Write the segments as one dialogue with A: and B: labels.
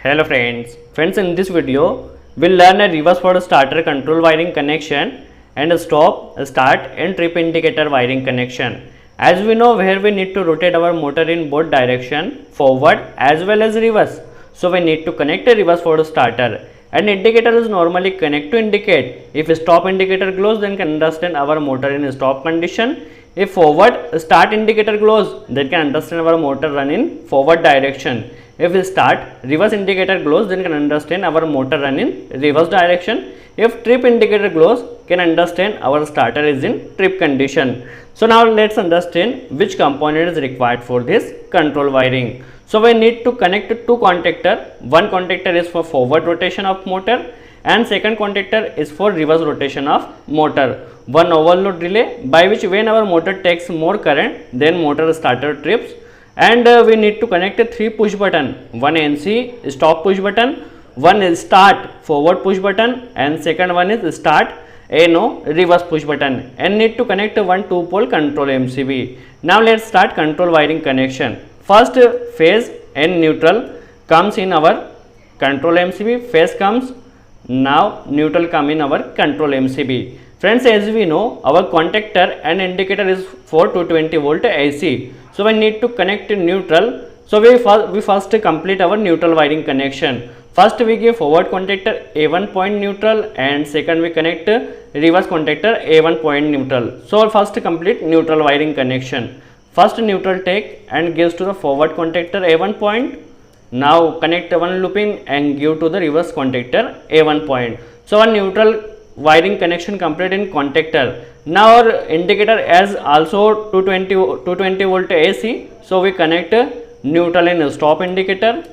A: Hello friends in this video we'll learn a reverse forward starter control wiring connection and a stop, start and trip indicator wiring connection. As we know, where we need to rotate our motor in both direction, forward as well as reverse. So we need to connect a reverse forward starter, and indicator is normally connect to indicate. If stop indicator glows, then can understand our motor in stop condition. If forward start indicator glows, then can understand our motor run in forward direction. If start reverse indicator glows, then can understand our motor run in reverse direction. If trip indicator glows, can understand our starter is in trip condition. So now let's understand which component is required for this control wiring. So we need to connect two contactor. One contactor is for forward rotation of motor and second contactor is for reverse rotation of motor. One overload relay by which when our motor takes more current, then motor starter trips. And we need to connect a 3 push button, one NC stop push button, one is start forward push button and second one is start NO reverse push button, and need to connect one 2-pole control MCB. Now let's start control wiring connection. First phase and neutral comes in our control MCB, phase comes, now neutral come in our control MCB. Friends, as we know, our contactor and indicator is for 220 volt AC. So we need to connect neutral. So we first complete our neutral wiring connection. First we give forward contactor A1 point neutral and second we connect reverse contactor A1 point neutral. So first complete neutral wiring connection. First neutral take and gives to the forward contactor A1 point. Now connect one looping and give to the reverse contactor A1 point. So one neutral wiring connection complete in contactor. Now our indicator as also 220 volt AC. So we connect neutral in stop indicator.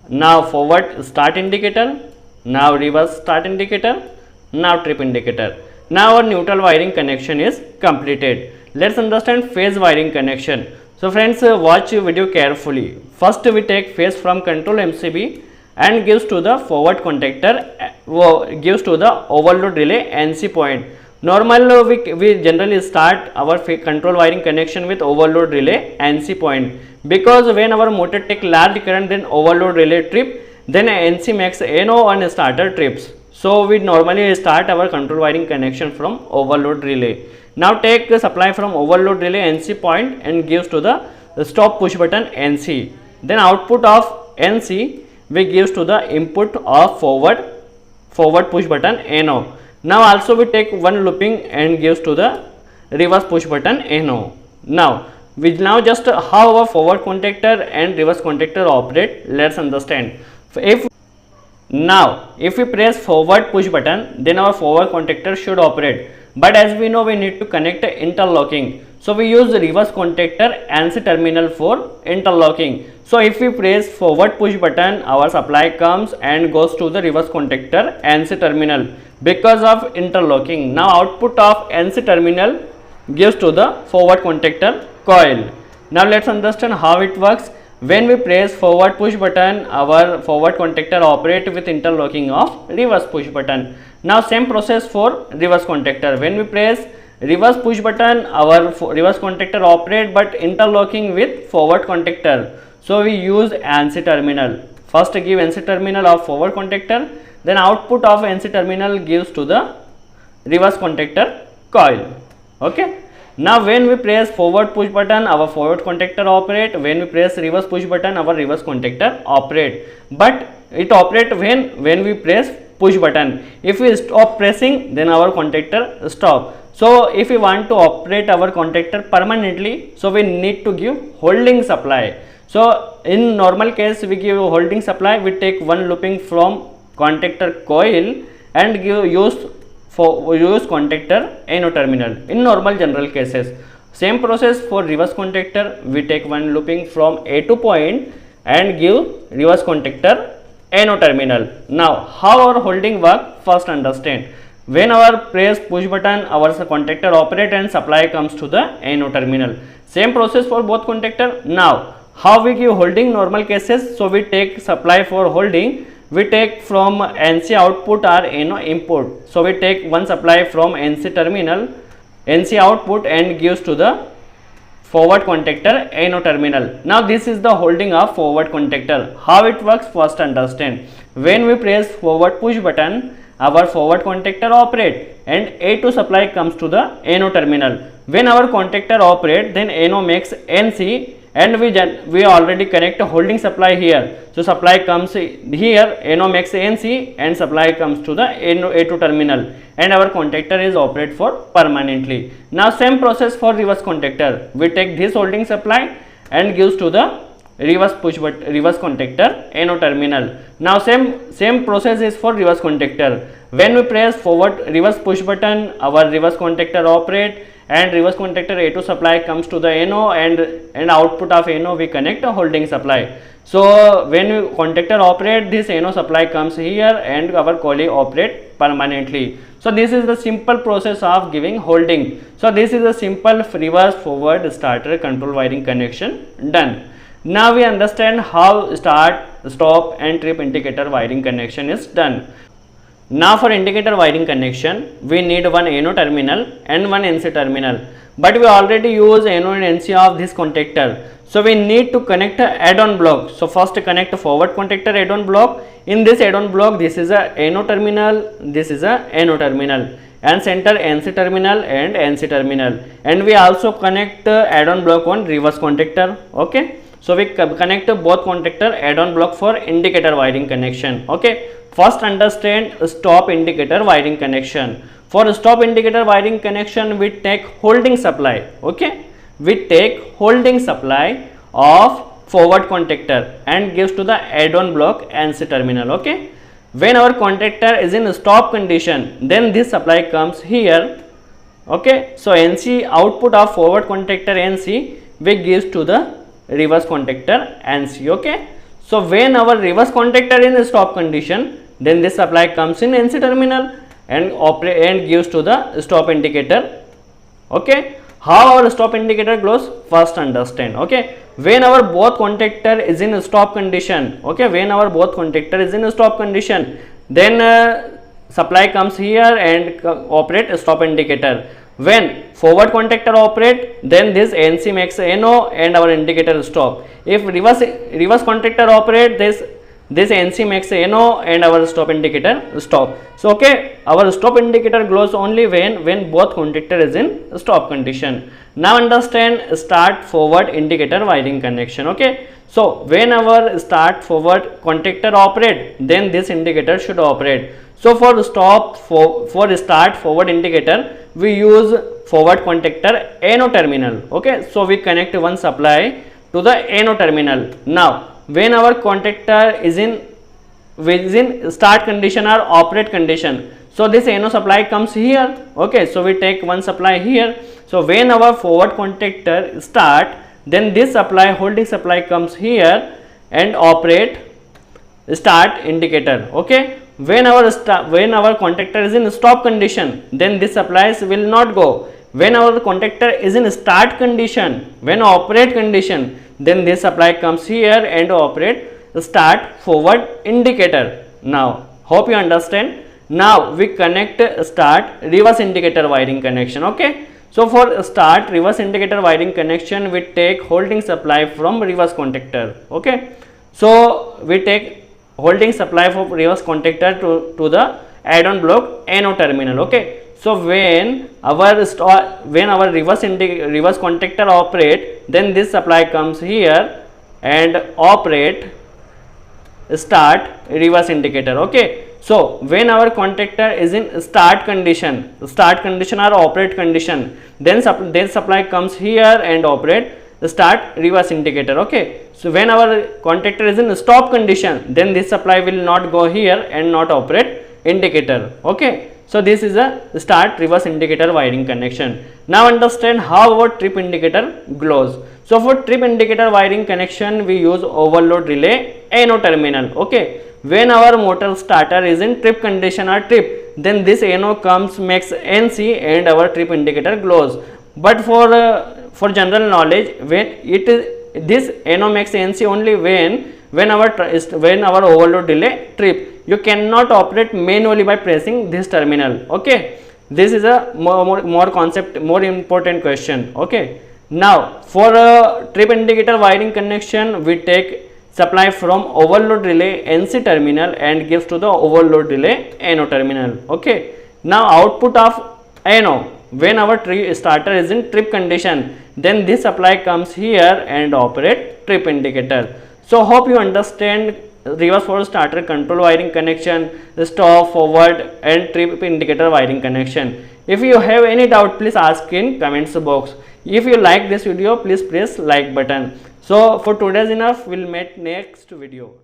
A: Now forward start indicator. Now reverse start indicator. Now trip indicator. Now our neutral wiring connection is completed. Let's understand phase wiring connection. So friends, watch video carefully. First we take phase from control MCB and gives to the forward contactor, gives to the overload relay NC point. Normally we generally start our control wiring connection with overload relay NC point, because when our motor take large current, then overload relay trip, then NC makes NO and starter trips. So we normally start our control wiring connection from overload relay. Now take the supply from overload relay NC point and gives to the stop push button NC. Then output of NC we gives to the input of forward push button NO. Now also we take one looping and gives to the reverse push button NO. Now we just how our forward contactor and reverse contactor operate. Let's understand. If we press forward push button, then our forward contactor should operate. But as we know, we need to connect interlocking. So we use the reverse contactor NC terminal for interlocking. So if we press forward push button, our supply comes and goes to the reverse contactor NC terminal because of interlocking. Now output of NC terminal gives to the forward contactor coil. Now let's understand how it works. When we press forward push button, our forward contactor operate with interlocking of reverse push button. Now same process for reverse contactor. When we press reverse push button, our reverse contactor operate but interlocking with forward contactor. So we use NC terminal. First give NC terminal of forward contactor, then output of NC terminal gives to the reverse contactor coil. Okay. Now when we press forward push button, our forward contactor operate. When we press reverse push button, our reverse contactor operate. But it operate when we press push button. If we stop pressing, then our contactor stop. So if we want to operate our contactor permanently, so we need to give holding supply. So in normal case, we give holding supply. We take one looping from contactor coil and use contactor NO terminal in normal general cases. Same process for reverse contactor. We take one looping from A2 point and give reverse contactor NO terminal. Now how our holding work? First understand. When our press push button, our contactor operate and supply comes to the NO terminal. Same process for both contactor. Now how we give holding normal cases? So we take supply for holding. We take from NC output or NO input. So we take one supply from NC terminal, NC output and gives to the forward contactor NO terminal. Now this is the holding of forward contactor. How it works, first understand. When we press forward push button, our forward contactor operate and A2 supply comes to the NO terminal. When our contactor operate, then NO makes NC, and we already connect a holding supply here. So supply comes here, NO makes NC and supply comes to the A2 terminal, and our contactor is operate for permanently. Now same process for reverse contactor. We take this holding supply and gives to the reverse contactor NO terminal. Now same process is for reverse contactor. When we press forward reverse push button, our reverse contactor operate and reverse contactor A2 supply comes to the NO, and output of NO we connect a holding supply. So when contactor operate, this NO supply comes here and our coil operate permanently. So this is the simple process of giving holding. So this is a simple reverse forward starter control wiring connection done. Now we understand how start, stop and trip indicator wiring connection is done. Now for indicator wiring connection, we need one NO terminal and one NC terminal, but we already use NO and NC of this contactor. So we need to connect a add-on block. So first connect a forward contactor add-on block. In this add-on block, this is a NO terminal, this is a NO terminal, and center NC terminal and NC terminal. And we also connect the add-on block on reverse contactor. Okay. So we connect both contactor add-on block for indicator wiring connection. Okay. First understand stop indicator wiring connection. For stop indicator wiring connection, we take holding supply. Okay. We take holding supply of forward contactor and gives to the add-on block NC terminal. Okay. When our contactor is in stop condition, then this supply comes here. Okay. So NC output of forward contactor NC we gives to the reverse contactor NC. Okay. So when our reverse contactor is in stop condition, then this supply comes in NC terminal and operate and gives to the stop indicator. Okay. How our stop indicator glows, first understand. Okay. When our both contactor is in stop condition, okay, when our both contactor is in stop condition, then supply comes here and operate stop indicator. When forward contactor operate, then this NC makes NO and our indicator stop. If reverse contactor operate, this NC makes NO and our stop indicator stop. So okay, our stop indicator glows only when both contactor is in stop condition. Now understand start forward indicator wiring connection. Okay. So when our start forward contactor operate, then this indicator should operate. So for start forward indicator, we use forward contactor NO terminal. Okay. So we connect one supply to the NO terminal. Now when our contactor is in start condition or operate condition, so this NO supply comes here. Okay. So we take one supply here. So when our forward contactor start, then this supply holding supply comes here and operate start indicator. Okay. When our contactor is in stop condition, then this supplies will not go. When our contactor is in start condition, when operate condition, then this supply comes here and operate start forward indicator. Now hope you understand. Now we connect start reverse indicator wiring connection. Okay. So for start reverse indicator wiring connection, we take holding supply from reverse contactor. Okay. So we take holding supply for reverse contactor to the add-on block NO terminal. Okay. So when our reverse contactor operate, then this supply comes here and operate start reverse indicator. Okay. So when our contactor is in start condition or operate condition, then supply comes here and operate start reverse indicator. Okay. So when our contactor is in stop condition, then this supply will not go here and not operate indicator. Okay. So this is a start reverse indicator wiring connection. Now understand how our trip indicator glows. So for trip indicator wiring connection, we use overload relay NO terminal. Okay. When our motor starter is in trip condition or trip, then this NO comes makes NC and our trip indicator glows. But for general knowledge, when it is this NO makes NC only when our overload relay trip. You cannot operate manually by pressing this terminal. Okay. This is a more important question. Okay. Now for trip indicator wiring connection, we take supply from overload relay NC terminal and gives to the overload relay NO terminal. Okay. Now output of NO, when our starter is in trip condition, then this supply comes here and operate trip indicator. So hope you understand reverse forward starter control wiring connection, stop, forward and trip indicator wiring connection. If you have any doubt, please ask in comments box. If you like this video, please press like button. So for today's enough, we'll meet next video.